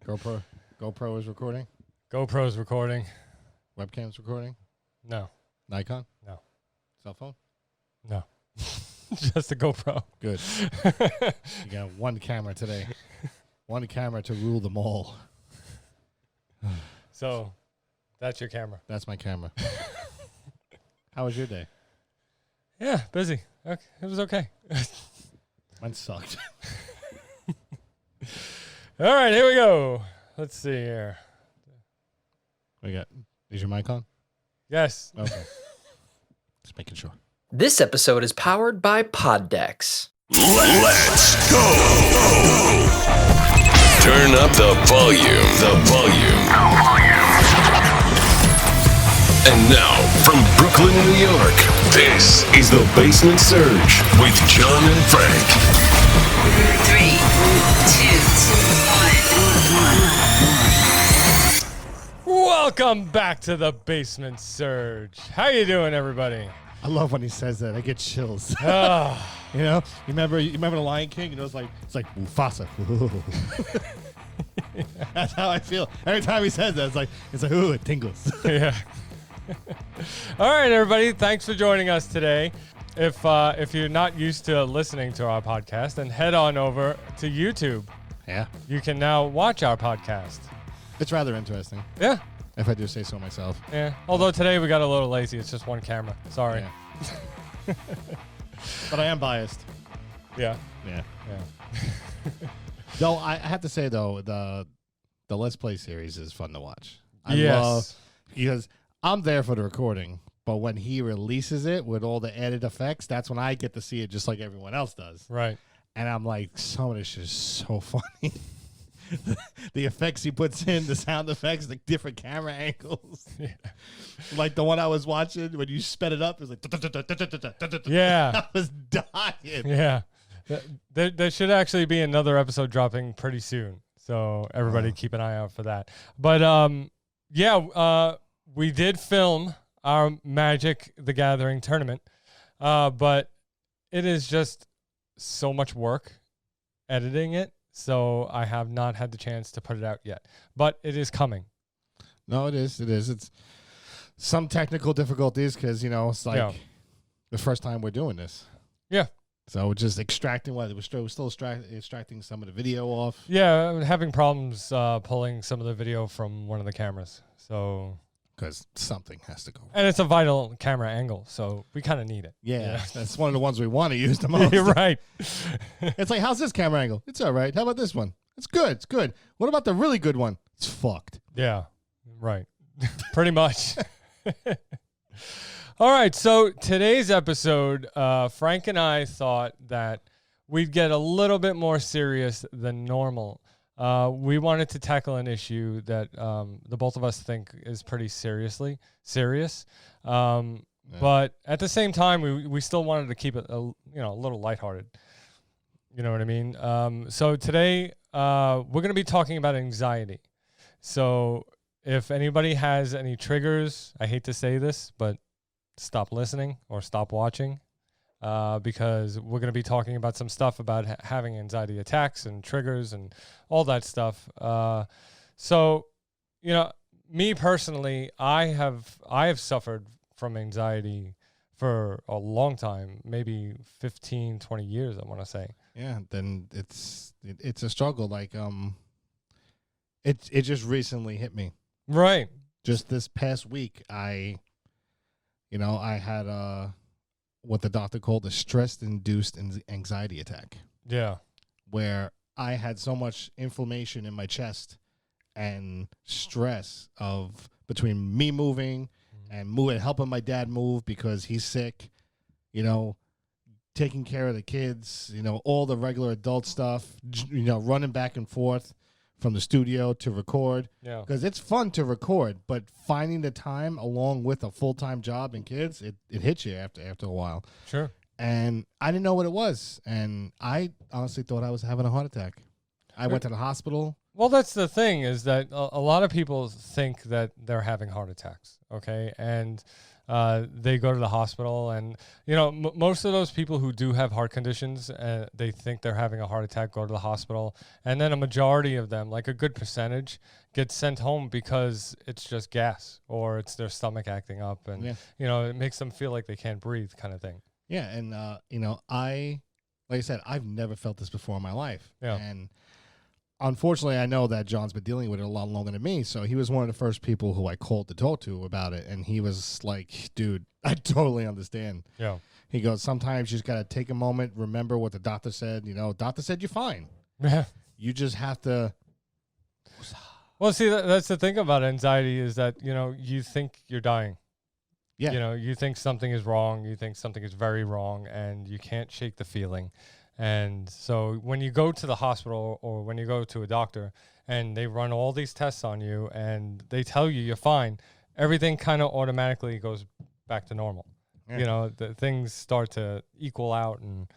GoPro is recording. GoPro's recording. Webcam's recording. No. Nikon. No. Cell phone. No. Just a GoPro. Good. You got one camera today. One camera to rule them all. So, that's your camera. That's my camera. How was your day? Yeah, busy. Okay. It was okay. Mine sucked. All right, here we go. Let's see here. Is your mic on? Yes. Okay. Just making sure. This episode is powered by Poddex. Let's go! Turn up the volume. And now, from Brooklyn, New York, this is The Basement Surge with John and Frank. 3, 2, 1. Welcome back to the Basement Surge. How you doing, everybody? I love when he says that. I get chills. Ah. You know, you remember the Lion King? You know, it's like Mufasa. That's how I feel every time he says that. It's like ooh, it tingles. Yeah. All right, everybody. Thanks for joining us today. If you're not used to listening to our podcast, then head on over to YouTube. Yeah, You can now watch our podcast. it's rather interesting, Yeah. if I do say so myself. Yeah. Although today we got a little lazy. It's just one camera. Sorry. Yeah. But I am biased. Yeah. Yeah. Yeah. Though I have to say though, the Let's Play series is fun to watch. I Yes. love because I'm there for the recording, but when he releases it with all the added effects, that's when I get to see it just like everyone else does. Right. And I'm like, some of this shit is so funny. The effects he puts in, the sound effects, the different camera angles. Yeah. Like the one I was watching when you sped it up, it was like Yeah. I was dying. Yeah. There should actually be another episode dropping pretty soon. So everybody keep an eye out for that. But we did film our Magic the Gathering tournament. But it is just so much work editing it. So I have not had the chance to put it out yet. But it is coming. No, it is. It's some technical difficulties because, you know, it's like the first time we're doing this. Yeah. So we're just extracting we're still extracting some of the video off. Yeah, I'm having problems pulling some of the video from one of the cameras. So, Because something has to go. and it's a vital camera angle, so we kind of need it. Yeah, that's one of the ones we want to use the most. You're right. It's like, how's this camera angle? It's all right. How about this one? It's good. It's good. What about the really good one? It's fucked. Yeah, right. Pretty much. All right, so today's episode, Frank and I thought that we'd get a little bit more serious than normal. We wanted to tackle an issue that the both of us think is pretty serious. But at the same time, we still wanted to keep it a little lighthearted. You know what I mean? So today we're going to be talking about anxiety. So if anybody has any triggers, I hate to say this, but stop listening or stop watching. Because we're going to be talking about some stuff about having anxiety attacks and triggers and all that stuff. So, me personally, I have suffered from anxiety for a long time, maybe 15, 20 years, I want to say. Yeah, then it's a struggle. Like it just recently hit me. Right. Just this past week, I had what the doctor called a stress-induced anxiety attack, Yeah. where I had so much inflammation in my chest and stress of between me moving and helping my dad move because he's sick, taking care of the kids, all the regular adult stuff, running back and forth from the studio to record. Yeah. Because it's fun to record, but finding the time along with a full-time job and kids, it hits you after a while. Sure. And I didn't know what it was. And I honestly thought I was having a heart attack. I went to the hospital. Well, that's the thing is that a lot of people think that they're having heart attacks, okay? And they go to the hospital, and most of those people who do have heart conditions, they think they're having a heart attack, go to the hospital, and then a majority of them, like a good percentage, get sent home because it's just gas or it's their stomach acting up, and it makes them feel like they can't breathe, kind of thing. Yeah, and like I said, I've never felt this before in my life. Yeah. And unfortunately, I know that John's been dealing with it a lot longer than me, so he was one of the first people who I called to talk to about it, and he was like, dude, I totally understand. Yeah. He goes, sometimes you just got to take a moment, remember what the doctor said. Doctor said you're fine. Yeah. You just have to. Well, see, that's the thing about anxiety is that, you think you're dying. Yeah. You think something is wrong. You think something is very wrong, and you can't shake the feeling. And so when you go to the hospital or when you go to a doctor and they run all these tests on you and they tell you you're fine, everything kind of automatically goes back to normal. Yeah. The things start to equal out, and,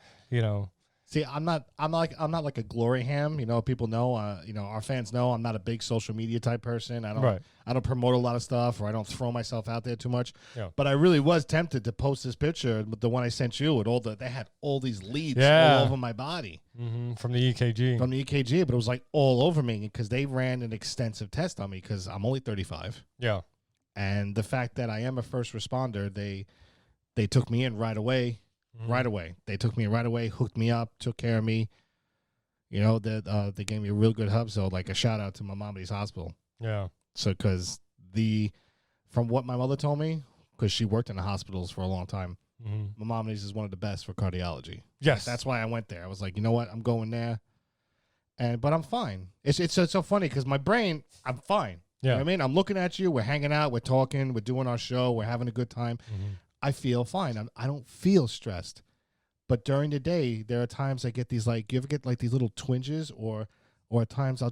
See, I'm not like a glory ham. People know, our fans know I'm not a big social media type person. I don't promote a lot of stuff, or I don't throw myself out there too much. Yeah. But I really was tempted to post this picture, the one I sent you, with they had all these leads all over my body. Mm-hmm. From the EKG. From the EKG, but it was like all over me because they ran an extensive test on me because I'm only 35. Yeah. And the fact that I am a first responder, they took me in right away. Right away. They took me in right away, hooked me up, took care of me. They gave me a real good hub. So, like, a shout out to Maimonides Hospital. Yeah. So, because from what my mother told me, because she worked in the hospitals for a long time, Maimonides is one of the best for cardiology. Yes. That's why I went there. I was like, you know what? I'm going there. But I'm fine. It's so funny because my brain, I'm fine. Yeah. You know what I mean? I'm looking at you. We're hanging out. We're talking. We're doing our show. We're having a good time. I feel fine. I don't feel stressed. But during the day, there are times I get these, like, you ever get like these little twinges, or at times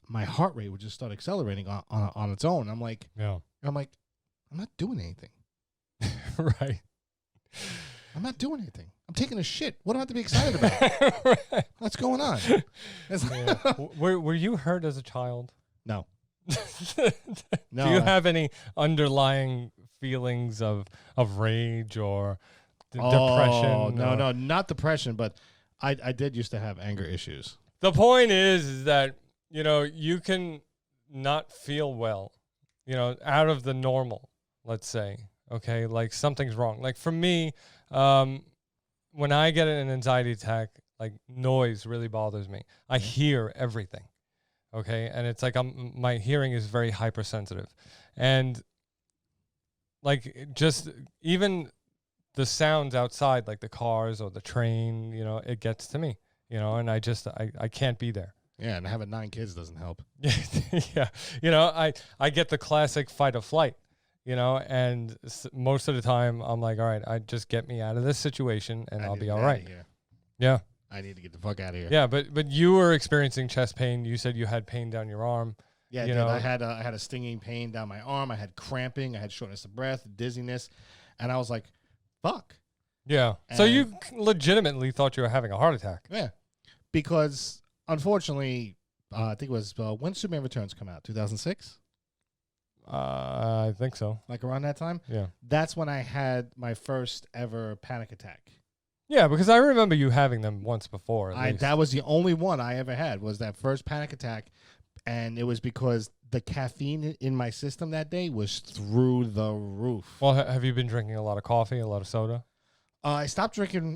my heart rate would just start accelerating on its own. I'm like, I'm not doing anything. Right. I'm not doing anything. I'm taking a shit. What do I have to be excited about? Right. What's going on? Yeah. Were you hurt as a child? No. No. Do you have any underlying feelings of rage or depression? No, not depression, but I did used to have anger issues. The point is that, you can not feel well, out of the normal, let's say, okay? Like, something's wrong. Like, for me, when I get an anxiety attack, like, noise really bothers me. I hear everything, okay? And it's like my hearing is very hypersensitive. And, like, just even the sounds outside, like the cars or the train, it gets to me, and I can't be there. Yeah, and having 9 kids doesn't help. Yeah. I get the classic fight or flight, and most of the time I'm like, all right, just get me out of this situation and I'll be all right. Yeah. I need to get the fuck out of here. Yeah, but you were experiencing chest pain. You said you had pain down your arm. Yeah, I had a stinging pain down my arm. I had cramping. I had shortness of breath, dizziness, and I was like, "Fuck." Yeah. So you legitimately thought you were having a heart attack. Yeah, because unfortunately, I think it was when Superman Returns come out, 2006. I think so. Like around that time. Yeah. That's when I had my first ever panic attack. Yeah, because I remember you having them once before. That was the only one I ever had, was that first panic attack. And it was because the caffeine in my system that day was through the roof. Well, have you been drinking a lot of coffee, a lot of soda? I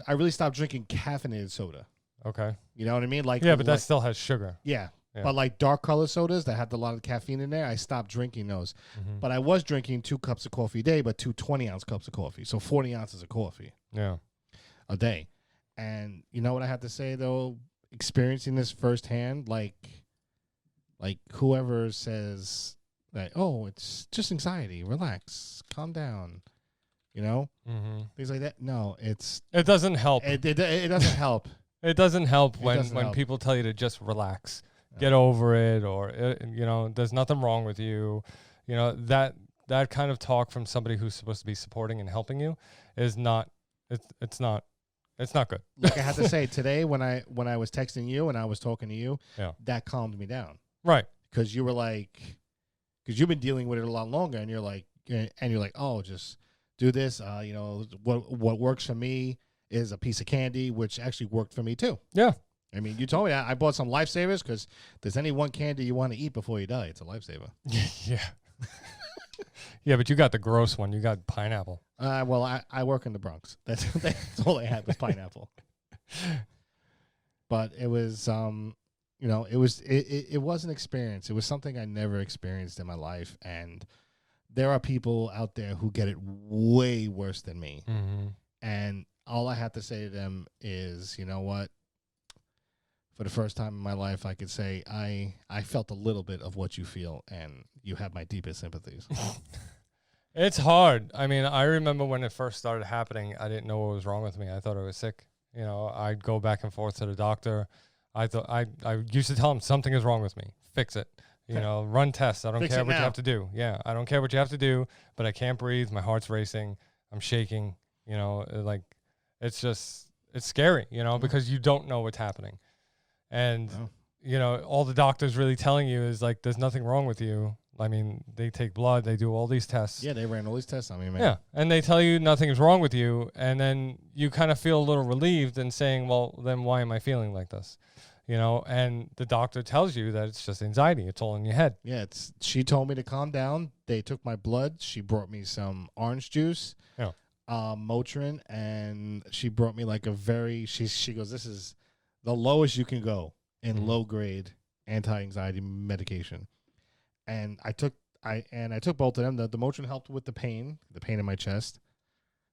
really stopped drinking caffeinated soda. Okay. You know what I mean? Like, yeah, but that still has sugar. Yeah. But like dark color sodas that had a lot of caffeine in there, I stopped drinking those. But I was drinking 2 cups of coffee a day, but 2 20-ounce cups of coffee. So 40 ounces of coffee. Yeah. A day. And you know what I have to say, though? Experiencing this firsthand, like whoever says that, oh, it's just anxiety, relax, calm down, things like that. No, it doesn't help. It doesn't help. It doesn't help when people tell you to just relax, get over it, or there's nothing wrong with you. That kind of talk from somebody who's supposed to be supporting and helping you is not. It's not good. Like I have to say, today when I was texting you and I was talking to you, that calmed me down. Right. Because you were like, because you've been dealing with it a lot longer, and you're like, oh, just do this. What works for me is a piece of candy, which actually worked for me too. Yeah. I mean, you told me that. I bought some Lifesavers because there's any one candy you want to eat before you die. It's a Lifesaver. Yeah. Yeah, but you got the gross one. You got pineapple. Well, I work in the Bronx. That's all I had was pineapple. But it was, it was an experience. It was something I never experienced in my life. And there are people out there who get it way worse than me. Mm-hmm. And all I have to say to them is, you know what? For the first time in my life, I could say I felt a little bit of what you feel, and you have my deepest sympathies. It's hard. I mean, I remember when it first started happening, I didn't know what was wrong with me. I thought I was sick. You know, I'd go back and forth to the doctor. I used to tell him something is wrong with me. Fix it. You know, run tests. I don't care what you have to do. Yeah, I don't care what you have to do, but I can't breathe. My heart's racing. I'm shaking. You know, like it's scary, you know, because you don't know what's happening. And, you know, all the doctors really telling you is like, there's nothing wrong with you. I mean, they take blood, they do all these tests. Yeah, they ran all these tests on me, man. Yeah, and they tell you nothing's wrong with you. And then you kind of feel a little relieved and saying, well, then why am I feeling like this? You know, and the doctor tells you that it's just anxiety. It's all in your head. Yeah, she told me to calm down. They took my blood. She brought me some orange juice, Motrin, and she brought me like she goes, this is the lowest you can go in low grade anti-anxiety medication. And I took both of them. The Motrin helped with the pain in my chest,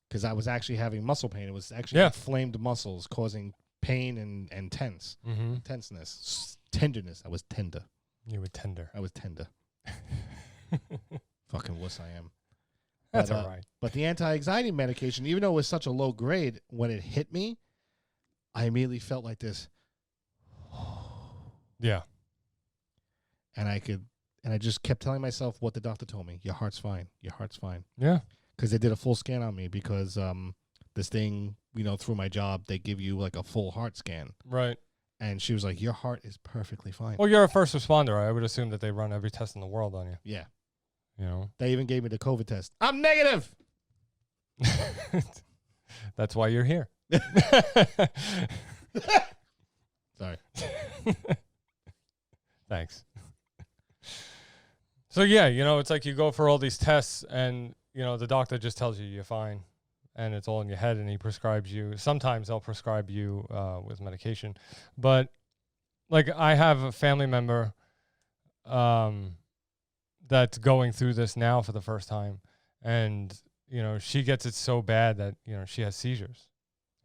because I was actually having muscle pain. It was actually inflamed muscles causing pain and tenseness, tenderness. I was tender. You were tender. I was tender. Fucking wuss I am. That's all right. But the anti-anxiety medication, even though it was such a low grade, when it hit me, I immediately felt like this. Yeah. And I just kept telling myself what the doctor told me. Your heart's fine. Your heart's fine. Yeah. Because they did a full scan on me, because this thing, you know, through my job, they give you like a full heart scan. Right. And she was like, your heart is perfectly fine. Well, you're a first responder. I would assume that they run every test in the world on you. Yeah. You know? They even gave me the COVID test. I'm negative. That's why you're here. Sorry. Thanks. So, yeah, you know, it's like you go for all these tests and, you know, the doctor just tells you you're fine and it's all in your head, and he prescribes you. Sometimes they'll prescribe you with medication. But, like, I have a family member that's going through this now for the first time. And, you know, she gets it so bad that, you know, she has seizures.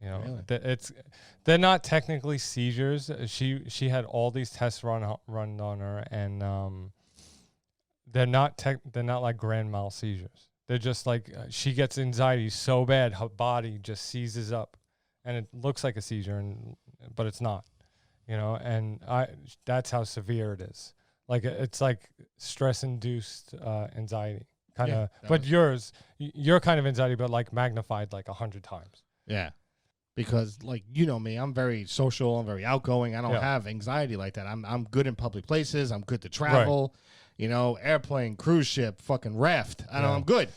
You know, really? They're not technically seizures. She had all these tests run on her, and they're not like grand mal seizures. They're just like she gets anxiety so bad her body just seizes up, and it looks like a seizure, but it's not. You know, and that's how severe it is. Like it's like stress-induced anxiety kind of. Yeah, but your kind of anxiety, but like magnified like 100 times. Yeah. Because, like, you know me, I'm very social. I'm very outgoing. I don't have anxiety like that. I'm good in public places. I'm good to travel. Right. You know, airplane, cruise ship, fucking raft. I know I'm good.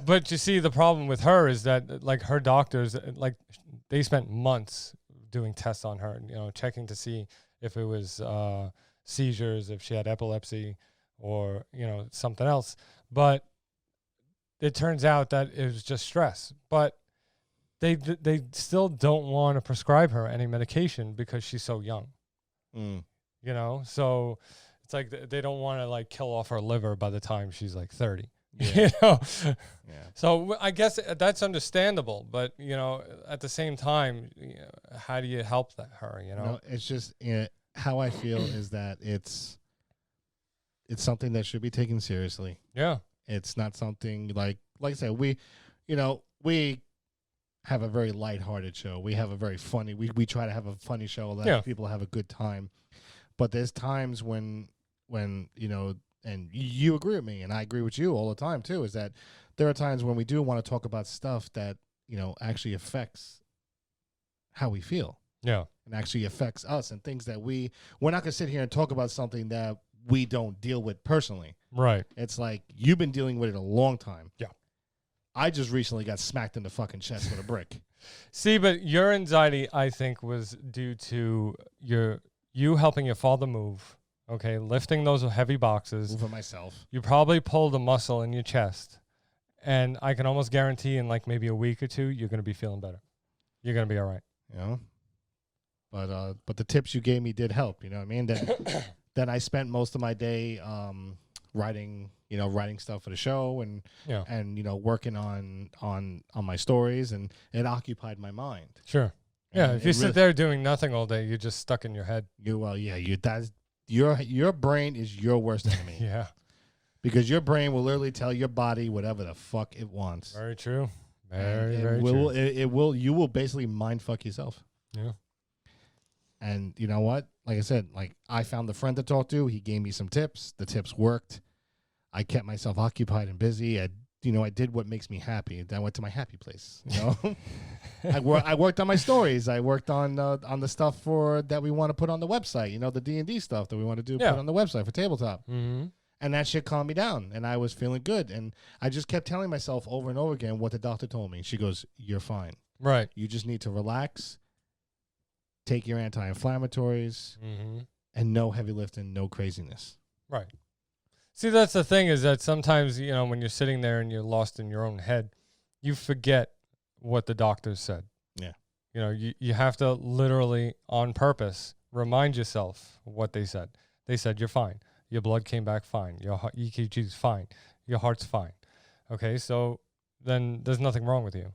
But you see, the problem with her is that, like, her doctors, like, they spent months doing tests on her, you know, checking to see if it was seizures, if she had epilepsy, or, you know, something else. But it turns out that it was just stress. But they still don't want to prescribe her any medication because she's so young. You know, so it's like they don't want to like kill off her liver by the time she's like 30. Yeah. You know, So I guess that's understandable, but you know, at the same time, you know, how do you help her? You know, no, it's just how I feel is that it's something that should be taken seriously. Yeah, it's not something like I said, we have a very lighthearted show. We have a very funny. We try to have a funny show. Let people have a good time. But there's times when you know, and you agree with me, and I agree with you all the time too. Is that there are times when we do want to talk about stuff that, you know, actually affects how we feel. Yeah, and actually affects us, and things that we're not gonna sit here and talk about something that we don't deal with personally. Right. It's like you've been dealing with it a long time. Yeah. I just recently got smacked in the fucking chest with a brick. See, but your anxiety, I think, was due to you helping your father move, okay, lifting those heavy boxes. Moving myself. You probably pulled a muscle in your chest, and I can almost guarantee in like maybe a week or two, you're going to be feeling better. You're going to be all right. You know? But the tips you gave me did help, you know what I mean? Then I spent most of my day writing stuff for the show and working on my stories, and it occupied my mind. Sure. Yeah, if you sit there doing nothing all day, you're just stuck in your head. Your brain is your worst enemy. Yeah. Because your brain will literally tell your body whatever the fuck it wants. Very true. Very true. You will basically mind fuck yourself. Yeah. And you know what? Like I said, I found a friend to talk to. He gave me some tips. The tips worked. I kept myself occupied and busy. I did what makes me happy. Then I went to my happy place. You know, I worked on my stories. I worked on the stuff that we want to put on the website. You know, the D&D stuff that we want to do, put on the website for tabletop. Mm-hmm. And that shit calmed me down, and I was feeling good. And I just kept telling myself over and over again what the doctor told me. She goes, "You're fine. Right. You just need to relax, take your anti-inflammatories, and no heavy lifting, no craziness." Right. See, that's the thing, is that sometimes, when you're sitting there and you're lost in your own head, you forget what the doctors said. Yeah. You have to literally, on purpose, remind yourself what they said. They said, you're fine. Your blood came back fine. Your EKG is fine. Your heart's fine. Okay, so then there's nothing wrong with you.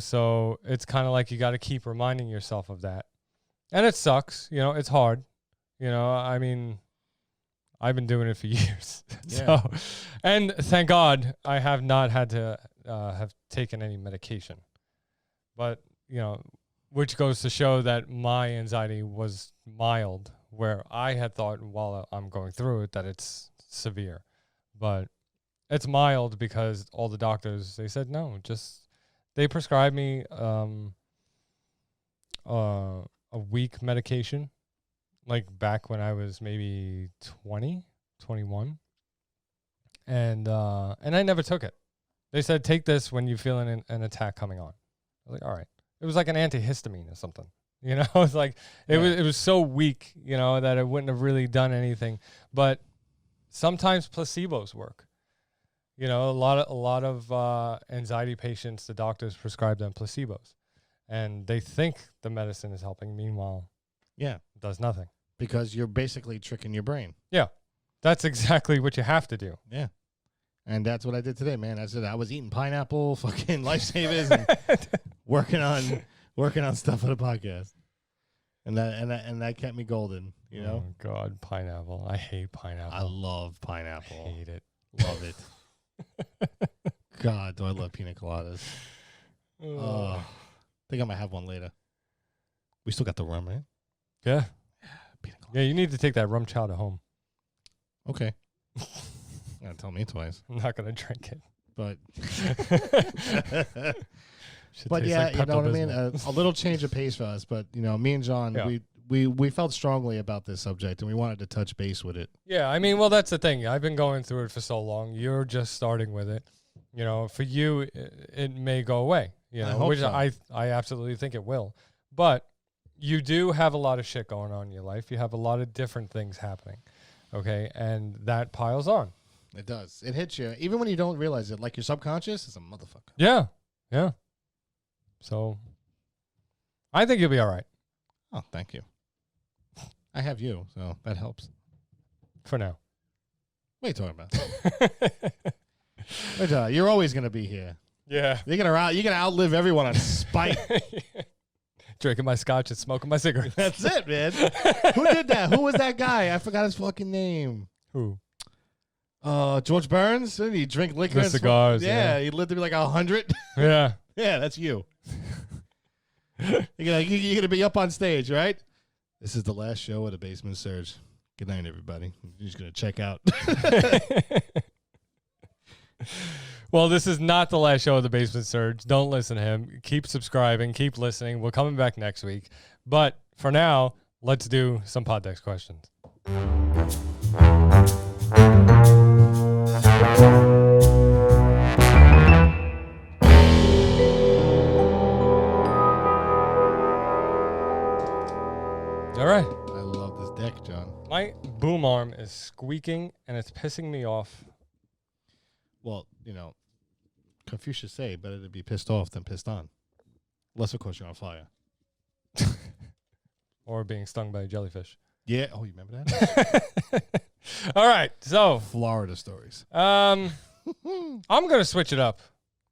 So it's kind of like you got to keep reminding yourself of that. And it sucks. It's hard. I mean, I've been doing it for years. Yeah. So, and thank God I have not had to have taken any medication. But, which goes to show that my anxiety was mild, where I had thought while I'm going through it that it's severe. But it's mild because all the doctors, they said, no, they prescribed me a week medication. Like back when I was maybe 20, 21. And I never took it. They said, take this when you feel an attack coming on. I was like, all right. It was like an antihistamine or something. It's like, it was so weak, that it wouldn't have really done anything. But sometimes placebos work. A lot of anxiety patients, the doctors prescribe them placebos. And they think the medicine is helping. Meanwhile, it does nothing. Because you're basically tricking your brain. Yeah. That's exactly what you have to do. Yeah. And that's what I did today, man. I was eating pineapple, fucking Lifesavers, and working on stuff for the podcast. And that kept me golden, Oh God, pineapple. I hate pineapple. I love pineapple. I hate it. Love it. God, do I love pina coladas. I think I might have one later. We still got the rum, right? Yeah. Yeah, you need to take that rum chowder home. Okay. You're going to tell me twice. I'm not going to drink it. But yeah, like, you know what I mean? A little change of pace for us. But, me and John, we felt strongly about this subject, and we wanted to touch base with it. Yeah, I mean, well, that's the thing. I've been going through it for so long. You're just starting with it. For you, it may go away, which so. I absolutely think it will. But you do have a lot of shit going on in your life. You have a lot of different things happening, okay? And that piles on. It does. It hits you. Even when you don't realize it. Like your subconscious is a motherfucker. Yeah. Yeah. So I think you'll be all right. Oh, thank you. I have you, so that helps. For now. What are you talking about? But, you're always going to be here. Yeah. You're gonna outlive everyone on spite. Drinking my scotch and smoking my cigarettes. That's it, man. Who did that? Who was that guy? I forgot his fucking name. Who? George Burns. Didn't he drink liquor? The and cigars. Yeah, he lived to be like 100. Yeah. Yeah, that's you. You're gonna be up on stage, right? This is the last show of the Basement Surge. Good night, everybody. You're just gonna check out. Well, this is not the last show of the Basement Surge. Don't listen to him. Keep subscribing. Keep listening. We're coming back next week. But for now, let's do some Poddex questions. deck, John. My boom arm is squeaking, and it's pissing me off. Well, Confucius say better to be pissed off than pissed on. Unless, of course, you're on fire. Or being stung by a jellyfish. Yeah. Oh, you remember that? All right. So, Florida stories. I'm going to switch it up.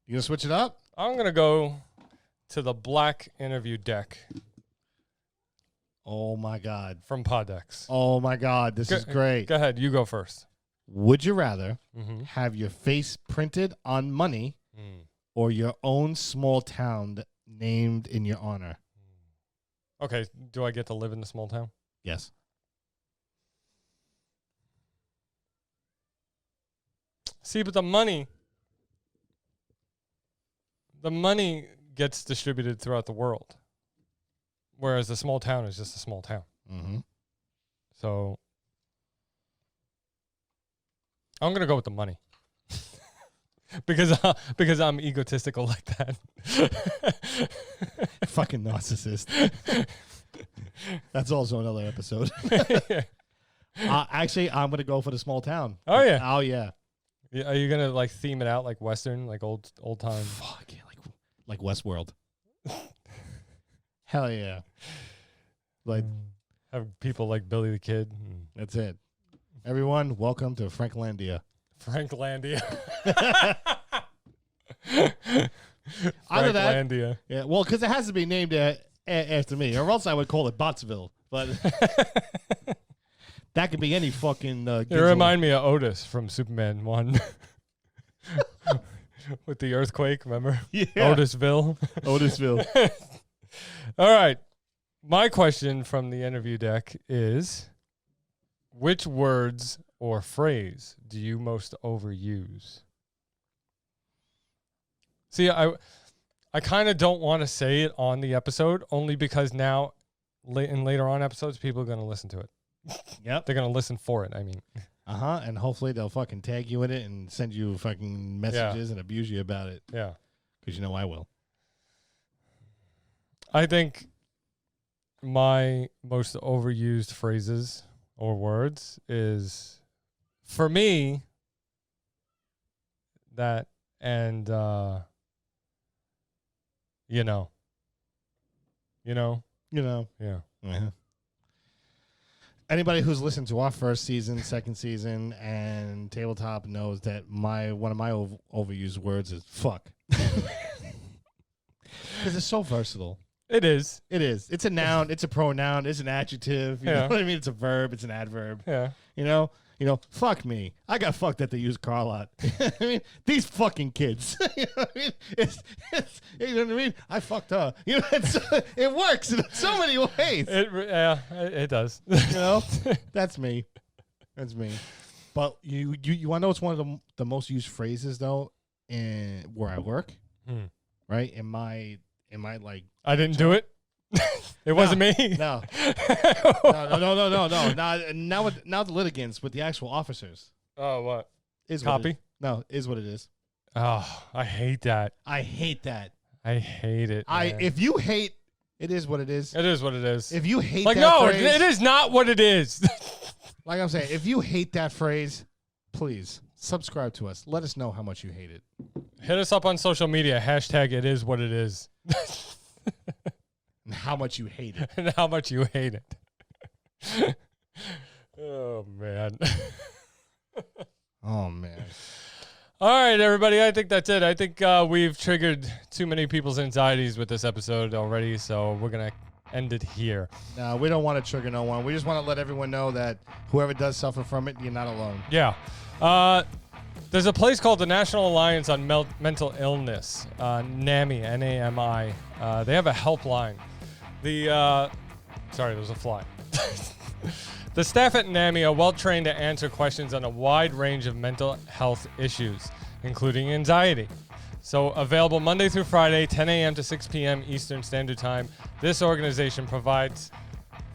You going to switch it up? I'm going to go to the black interview deck Oh, my God. from Poddex. Oh, my God. This is great. Go ahead. You go first. Would you rather Mm-hmm. have your face printed on money or your own small town named in your honor? Okay. Do I get to live in the small town? Yes. See, but the money gets distributed throughout the world, whereas the small town is just a small town. Mm-hmm. So I'm gonna go with the money because I'm egotistical like that. Fucking narcissist. That's also another episode. Actually, I'm going to go for the small town. Oh yeah. Oh, yeah. Are you gonna like theme it out like Western, like old time? Fuck yeah, like Westworld. Hell yeah. Like, Have people like Billy the Kid, that's it. Everyone, welcome to Franklandia. Franklandia. Either that. Franklandia. Yeah, well, because it has to be named after me, or else I would call it Bottsville. But that could be any fucking. You remind me of Otis from Superman 1. With the earthquake, remember? Yeah. Otisville. Otisville. All right. My question from the interview deck is, which words or phrase do you most overuse? See, I kind of don't want to say it on the episode, only because now in later on episodes, people are going to listen to it. Yep. They're going to listen for it, I mean. Uh-huh. And hopefully they'll fucking tag you in it and send you fucking messages and abuse you about it. Yeah. Because I will. I think my most overused phrases or words is, for me, that and, you know. Yeah. Yeah. Anybody who's listened to our first season, second season, and Tabletop knows that one of my overused words is fuck. Because it's so versatile. It is. It is. It's a noun. It's a pronoun. It's an adjective. You know what I mean? It's a verb. It's an adverb. Yeah. Fuck me. I got fucked at the used car lot. I mean, these fucking kids. You know what I mean? You know what I mean? I fucked her. It works in so many ways. It does. That's me. That's me. But you want to know what's one of the most used phrases though, where I work, right? In my like. I didn't do it. It wasn't me. No. Not the litigants, but the actual officers. Oh, what? Is Copy? Is what it is. Oh, I hate that. I hate that. I hate it. If you hate, it is what it is. It is what it is. If you hate like, that no, phrase, it is not what it is. like I'm saying, if you hate that phrase, please subscribe to us. Let us know how much you hate it. Hit us up on social media. # it is what it is. And how much you hate it. And how much you hate it. Oh, man. Oh, man. All right, everybody. I think that's it. I think we've triggered too many people's anxieties with this episode already, so we're going to end it here. No, we don't want to trigger no one. We just want to let everyone know that whoever does suffer from it, you're not alone. Yeah. There's a place called the National Alliance on Mental Illness, NAMI, N-A-M-I. They have a helpline. Sorry, there was a fly. The staff at NAMI are well trained to answer questions on a wide range of mental health issues, including anxiety. So available Monday through Friday, 10 a.m. to 6 p.m. Eastern Standard Time. This organization provides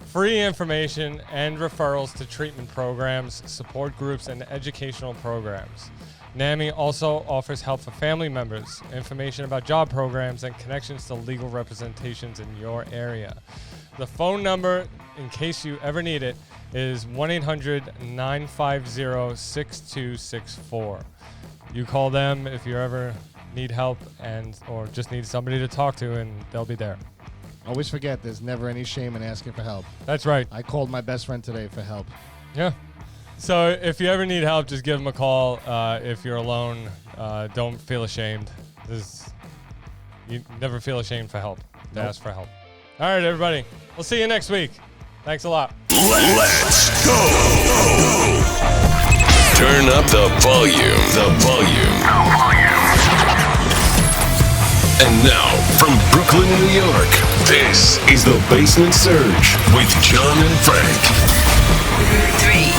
free information and referrals to treatment programs, support groups, and educational programs. NAMI also offers help for family members, information about job programs, and connections to legal representations in your area. The phone number, in case you ever need it, is 1-800-950-6264. You call them if you ever need help or just need somebody to talk to, and they'll be there. Always forget, there's never any shame in asking for help. That's right. I called my best friend today for help. Yeah. So if you ever need help, just give them a call. If you're alone, don't feel ashamed. You never feel ashamed for help. To ask for help. All right, everybody. We'll see you next week. Thanks a lot. Let's go. Turn up the volume. And now, from Brooklyn, New York, this is the Basement Surge with John and Frank. 3,